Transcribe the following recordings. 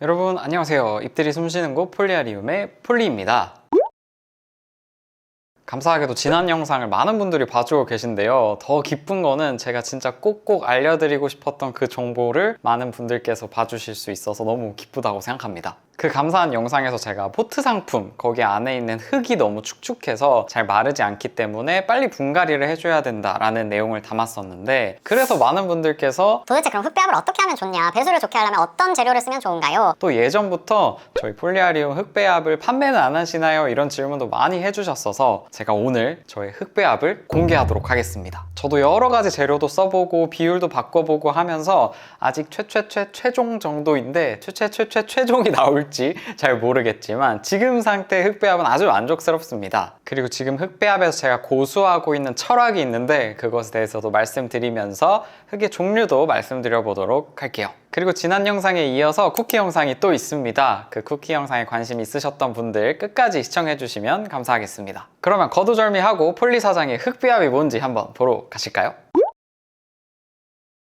여러분 안녕하세요. 잎들이 숨쉬는 곳 폴리아리움의 폴리입니다. 감사하게도 지난 영상을 많은 분들이 봐주고 계신데요. 더 기쁜 거는 제가 진짜 꼭꼭 알려드리고 싶었던 그 정보를 많은 분들께서 봐주실 수 있어서 너무 기쁘다고 생각합니다. 그 감사한 영상에서 제가 포트 상품, 거기 안에 있는 흙이 너무 축축해서 잘 마르지 않기 때문에 빨리 분갈이를 해줘야 된다라는 내용을 담았었는데, 그래서 많은 분들께서 도대체 그럼 흙배합을 어떻게 하면 좋냐, 배수를 좋게 하려면 어떤 재료를 쓰면 좋은가요? 또 예전부터 저희 폴리아리움 흙배합을 판매는 안 하시나요? 이런 질문도 많이 해주셨어서 제가 오늘 저의 흙배합을 공개하도록 하겠습니다. 저도 여러 가지 재료도 써보고 비율도 바꿔보고 하면서 아직 최종 정도인데 최종이 나올지 잘 모르겠지만 지금 상태의 흙배합은 아주 만족스럽습니다. 그리고 지금 흙배합에서 제가 고수하고 있는 철학이 있는데 그것에 대해서도 말씀드리면서 흙의 종류도 말씀드려 보도록 할게요. 그리고 지난 영상에 이어서 쿠키 영상이 또 있습니다. 그 쿠키 영상에 관심 있으셨던 분들 끝까지 시청해 주시면 감사하겠습니다. 그러면 거두절미하고 폴리 사장의 흙배합이 뭔지 한번 보러 가실까요?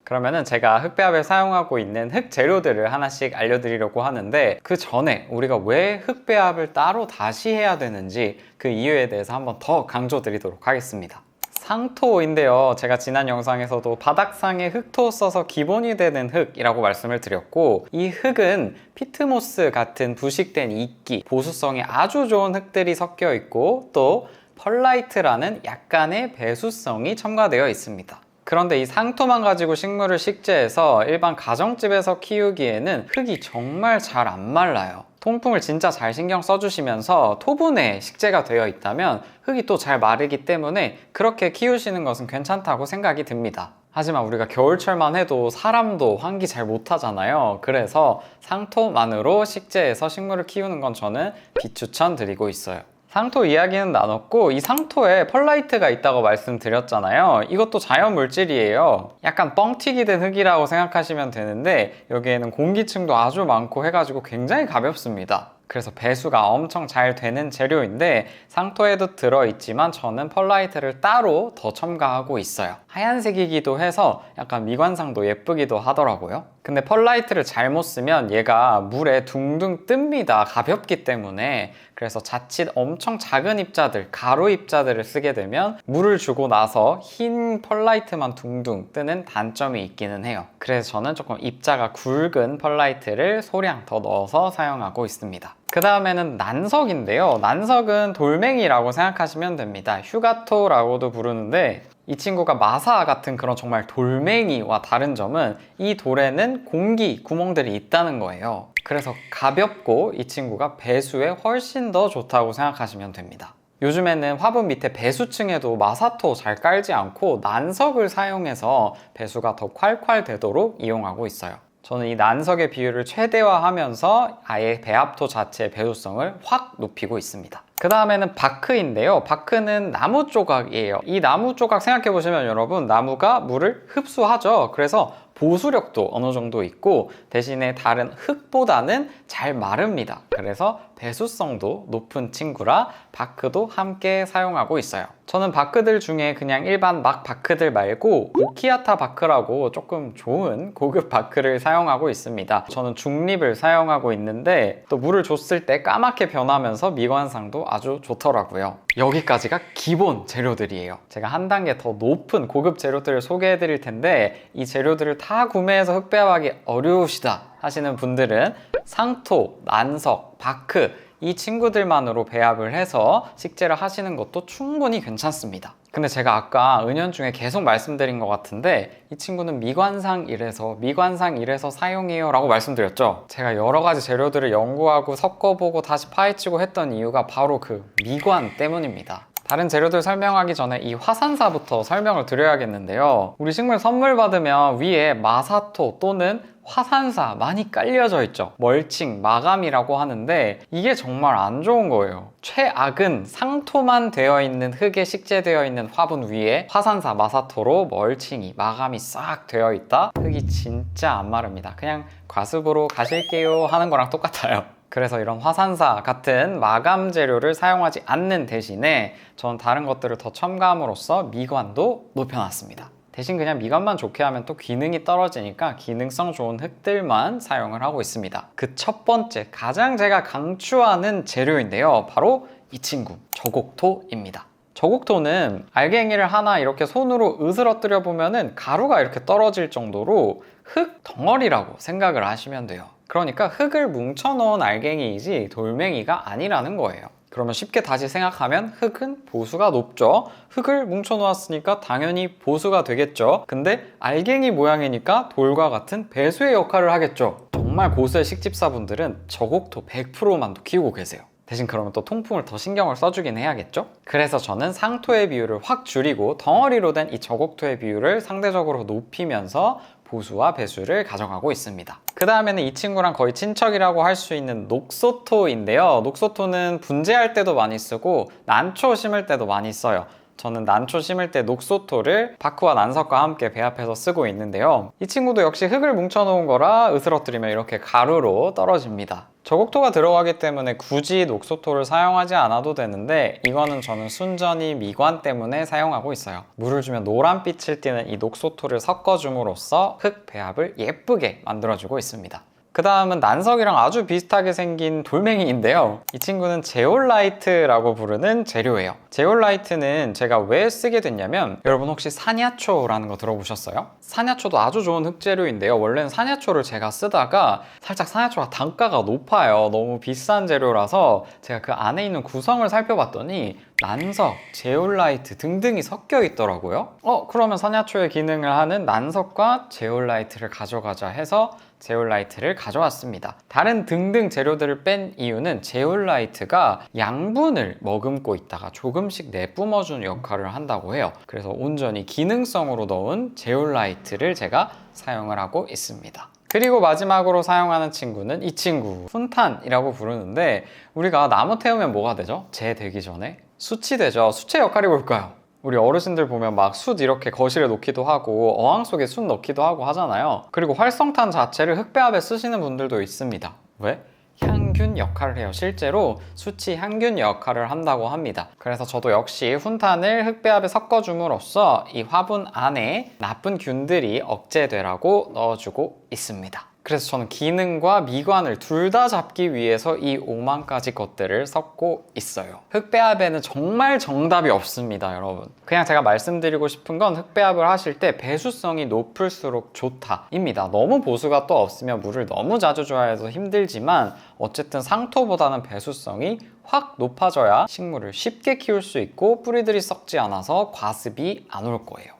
그러면은 제가 흙배합에 사용하고 있는 흙 재료들을 하나씩 알려드리려고 하는데, 그 전에 우리가 왜 흙배합을 따로 다시 해야 되는지 그 이유에 대해서 한번 더 강조드리도록 하겠습니다. 상토인데요, 제가 지난 영상에서도 바닥상에 흙토 써서 기본이 되는 흙이라고 말씀을 드렸고, 이 흙은 피트모스 같은 부식된 이끼, 보수성이 아주 좋은 흙들이 섞여 있고 또 펄라이트라는 약간의 배수성이 첨가되어 있습니다. 그런데 이 상토만 가지고 식물을 식재해서 일반 가정집에서 키우기에는 흙이 정말 잘 안 말라요. 통풍을 진짜 잘 신경 써주시면서 토분에 식재가 되어 있다면 흙이 또 잘 마르기 때문에 그렇게 키우시는 것은 괜찮다고 생각이 듭니다. 하지만 우리가 겨울철만 해도 사람도 환기 잘 못하잖아요. 그래서 상토만으로 식재해서 식물을 키우는 건 저는 비추천드리고 있어요. 상토 이야기는 나눴고, 이 상토에 펄라이트가 있다고 말씀드렸잖아요. 이것도 자연 물질이에요. 약간 뻥튀기 된 흙이라고 생각하시면 되는데 여기에는 공기층도 아주 많고 해가지고 굉장히 가볍습니다. 그래서 배수가 엄청 잘 되는 재료인데 상토에도 들어있지만 저는 펄라이트를 따로 더 첨가하고 있어요. 하얀색이기도 해서 약간 미관상도 예쁘기도 하더라고요. 근데 펄라이트를 잘못 쓰면 얘가 물에 둥둥 뜹니다. 가볍기 때문에. 그래서 자칫 엄청 작은 입자들, 가로 입자들을 쓰게 되면 물을 주고 나서 흰 펄라이트만 둥둥 뜨는 단점이 있기는 해요. 그래서 저는 조금 입자가 굵은 펄라이트를 소량 더 넣어서 사용하고 있습니다. 그 다음에는 난석인데요, 난석은 돌멩이라고 생각하시면 됩니다. 휴가토라고도 부르는데 이 친구가 마사 같은 그런 정말 돌멩이와 다른 점은 이 돌에는 공기 구멍들이 있다는 거예요. 그래서 가볍고 이 친구가 배수에 훨씬 더 좋다고 생각하시면 됩니다. 요즘에는 화분 밑에 배수층에도 마사토 잘 깔지 않고 난석을 사용해서 배수가 더 콸콸 되도록 이용하고 있어요. 저는 이 난석의 비율을 최대화하면서 아예 배합토 자체의 배수성을 확 높이고 있습니다. 그 다음에는 바크인데요, 바크는 나무 조각이에요. 이 나무 조각 생각해 보시면 여러분, 나무가 물을 흡수하죠. 그래서 보수력도 어느 정도 있고 대신에 다른 흙보다는 잘 마릅니다. 그래서 배수성도 높은 친구라 바크도 함께 사용하고 있어요. 저는 바크들 중에 그냥 일반 막 바크들 말고 오키아타 바크라고 조금 좋은 고급 바크를 사용하고 있습니다. 저는 중립을 사용하고 있는데 또 물을 줬을 때 까맣게 변하면서 미관상도 아주 좋더라고요. 여기까지가 기본 재료들이에요. 제가 한 단계 더 높은 고급 재료들을 소개해 드릴 텐데 이 재료들을 다 구매해서 흙배합하기 어려우시다 하시는 분들은 상토, 난석, 바크 이 친구들만으로 배합을 해서 식재를 하시는 것도 충분히 괜찮습니다. 근데 제가 아까 은연중에 계속 말씀드린 것 같은데 이 친구는 미관상 1에서 사용해요 라고 말씀드렸죠. 제가 여러 가지 재료들을 연구하고 섞어보고 다시 파헤치고 했던 이유가 바로 그 미관 때문입니다. 다른 재료들 설명하기 전에 이 화산사부터 설명을 드려야겠는데요, 우리 식물 선물 받으면 위에 마사토 또는 화산사 많이 깔려져 있죠. 멀칭, 마감이라고 하는데 이게 정말 안 좋은 거예요. 최악은 상토만 되어 있는 흙에 식재되어 있는 화분 위에 화산사, 마사토로 멀칭이, 마감이 싹 되어 있다? 흙이 진짜 안 마릅니다. 그냥 과습으로 가실게요 하는 거랑 똑같아요. 그래서 이런 화산사 같은 마감 재료를 사용하지 않는 대신에 전 다른 것들을 더 첨가함으로써 미관도 높여놨습니다. 대신 그냥 미관만 좋게 하면 또 기능이 떨어지니까 기능성 좋은 흙들만 사용을 하고 있습니다. 그 첫 번째, 가장 제가 강추하는 재료인데요. 바로 이 친구, 저곡토입니다. 저곡토는 알갱이를 하나 이렇게 손으로 으스러뜨려 보면은 가루가 이렇게 떨어질 정도로 흙 덩어리라고 생각을 하시면 돼요. 그러니까 흙을 뭉쳐놓은 알갱이이지 돌멩이가 아니라는 거예요. 그러면 쉽게 다시 생각하면 흙은 보수가 높죠. 흙을 뭉쳐놓았으니까 당연히 보수가 되겠죠. 근데 알갱이 모양이니까 돌과 같은 배수의 역할을 하겠죠. 정말 고수의 식집사분들은 저곡토 100%만도 키우고 계세요. 대신 그러면 또 통풍을 더 신경을 써주긴 해야겠죠? 그래서 저는 상토의 비율을 확 줄이고 덩어리로 된 이 저곡토의 비율을 상대적으로 높이면서 보수와 배수를 가져가고 있습니다. 그 다음에는 이 친구랑 거의 친척이라고 할 수 있는 녹소토인데요. 녹소토는 분재할 때도 많이 쓰고 난초 심을 때도 많이 써요. 저는 난초 심을 때 녹소토를 바크와 난석과 함께 배합해서 쓰고 있는데요. 이 친구도 역시 흙을 뭉쳐놓은 거라 으스러뜨리면 이렇게 가루로 떨어집니다. 저곡토가 들어가기 때문에 굳이 녹소토를 사용하지 않아도 되는데 이거는 저는 순전히 미관 때문에 사용하고 있어요. 물을 주면 노란빛을 띠는 이 녹소토를 섞어줌으로써 흙 배합을 예쁘게 만들어주고 있습니다. 그 다음은 난석이랑 아주 비슷하게 생긴 돌멩이인데요. 이 친구는 제올라이트라고 부르는 재료예요. 제올라이트는 제가 왜 쓰게 됐냐면 여러분 혹시 산야초라는 거 들어보셨어요? 산야초도 아주 좋은 흙재료인데요. 원래는 산야초를 제가 쓰다가 살짝 산야초가 단가가 높아요. 너무 비싼 재료라서 제가 그 안에 있는 구성을 살펴봤더니 난석, 제올라이트 등등이 섞여 있더라고요. 그러면 산야초의 기능을 하는 난석과 제올라이트를 가져가자 해서 제올라이트를 가져왔습니다. 다른 등등 재료들을 뺀 이유는 제올라이트가 양분을 머금고 있다가 조금씩 내뿜어주는 역할을 한다고 해요. 그래서 온전히 기능성으로 넣은 제올라이트를 제가 사용을 하고 있습니다. 그리고 마지막으로 사용하는 친구는 이 친구, 훈탄이라고 부르는데 우리가 나무 태우면 뭐가 되죠? 재 되기 전에 숯이 되죠. 숯의 역할이 뭘까요? 우리 어르신들 보면 막 숯 이렇게 거실에 놓기도 하고 어항 속에 숯 넣기도 하고 하잖아요. 그리고 활성탄 자체를 흙배합에 쓰시는 분들도 있습니다. 왜? 향균 역할을 해요. 실제로 숯이 향균 역할을 한다고 합니다. 그래서 저도 역시 훈탄을 흙배합에 섞어줌으로써 이 화분 안에 나쁜 균들이 억제되라고 넣어주고 있습니다. 그래서 저는 기능과 미관을 둘 다 잡기 위해서 이 5만 가지 것들을 섞고 있어요. 흙배합에는 정말 정답이 없습니다, 여러분. 그냥 제가 말씀드리고 싶은 건 흙배합을 하실 때 배수성이 높을수록 좋다입니다. 너무 보수가 또 없으면 물을 너무 자주 줘야 해서 힘들지만 어쨌든 상토보다는 배수성이 확 높아져야 식물을 쉽게 키울 수 있고 뿌리들이 썩지 않아서 과습이 안 올 거예요.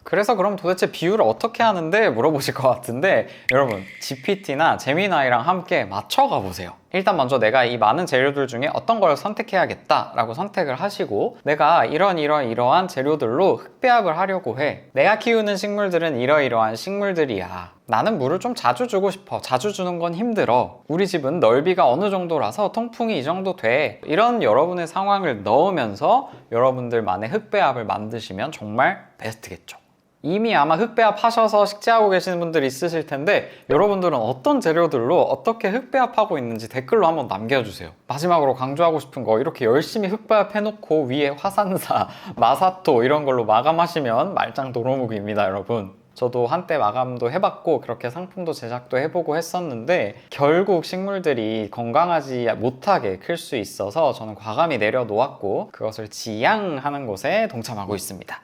그래서 그럼 도대체 비율을 어떻게 하는데 물어보실 것 같은데 여러분 GPT나 제미나이랑 함께 맞춰가 보세요. 일단 먼저 내가 이 많은 재료들 중에 어떤 걸 선택해야겠다 라고 선택을 하시고 내가 이러한 재료들로 흙배합을 하려고 해. 내가 키우는 식물들은 이러이러한 식물들이야. 나는 물을 좀 자주 주고 싶어. 자주 주는 건 힘들어. 우리 집은 넓이가 어느 정도라서 통풍이 이 정도 돼. 이런 여러분의 상황을 넣으면서 여러분들만의 흙배합을 만드시면 정말 베스트겠죠. 이미 아마 흙배합 하셔서 식재하고 계시는 분들이 있으실 텐데 여러분들은 어떤 재료들로 어떻게 흙배합하고 있는지 댓글로 한번 남겨주세요. 마지막으로 강조하고 싶은 거 이렇게 열심히 흙배합 해놓고 위에 화산사, 마사토 이런 걸로 마감하시면 말짱 도루묵입니다, 여러분. 저도 한때 마감도 해봤고 그렇게 상품도 제작도 해보고 했었는데 결국 식물들이 건강하지 못하게 클 수 있어서 저는 과감히 내려놓았고 그것을 지양하는 곳에 동참하고 있습니다.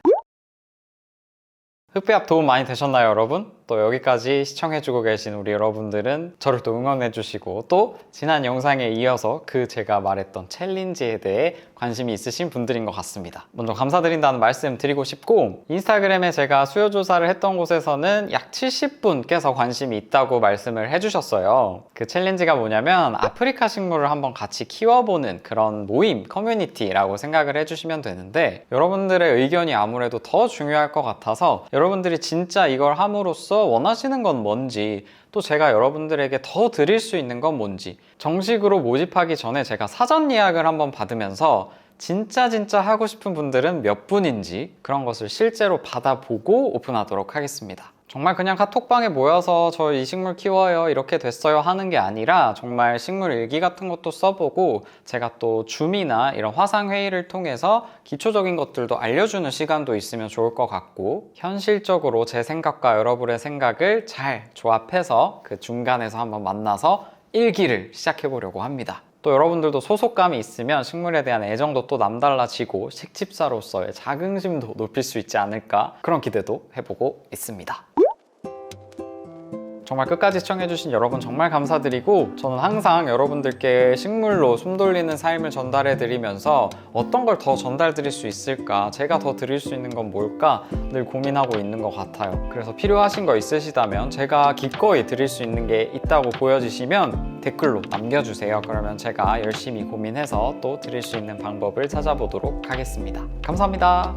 흙배합 도움 많이 되셨나요, 여러분? 또 여기까지 시청해주고 계신 우리 여러분들은 저를 또 응원해주시고 또 지난 영상에 이어서 그 제가 말했던 챌린지에 대해 관심이 있으신 분들인 것 같습니다. 먼저 감사드린다는 말씀 드리고 싶고 인스타그램에 제가 수요조사를 했던 곳에서는 약 70분께서 관심이 있다고 말씀을 해주셨어요. 그 챌린지가 뭐냐면 아프리카 식물을 한번 같이 키워보는 그런 모임, 커뮤니티라고 생각을 해주시면 되는데 여러분들의 의견이 아무래도 더 중요할 것 같아서 여러분들이 진짜 이걸 함으로써 원하시는 건 뭔지 또 제가 여러분들에게 더 드릴 수 있는 건 뭔지 정식으로 모집하기 전에 제가 사전 예약을 한번 받으면서 진짜 하고 싶은 분들은 몇 분인지 그런 것을 실제로 받아보고 오픈하도록 하겠습니다. 정말 그냥 카톡방에 모여서 저 이 식물 키워요 이렇게 됐어요 하는 게 아니라 정말 식물 일기 같은 것도 써보고 제가 또 줌이나 이런 화상 회의를 통해서 기초적인 것들도 알려주는 시간도 있으면 좋을 것 같고 현실적으로 제 생각과 여러분의 생각을 잘 조합해서 그 중간에서 한번 만나서 일기를 시작해 보려고 합니다. 또 여러분들도 소속감이 있으면 식물에 대한 애정도 또 남달라지고 식집사로서의 자긍심도 높일 수 있지 않을까 그런 기대도 해보고 있습니다. 정말 끝까지 시청해주신 여러분 정말 감사드리고 저는 항상 여러분들께 식물로 숨 돌리는 삶을 전달해드리면서 어떤 걸 더 전달드릴 수 있을까, 제가 더 드릴 수 있는 건 뭘까 늘 고민하고 있는 것 같아요. 그래서 필요하신 거 있으시다면 제가 기꺼이 드릴 수 있는 게 있다고 보여지시면 댓글로 남겨주세요. 그러면 제가 열심히 고민해서 또 드릴 수 있는 방법을 찾아보도록 하겠습니다. 감사합니다.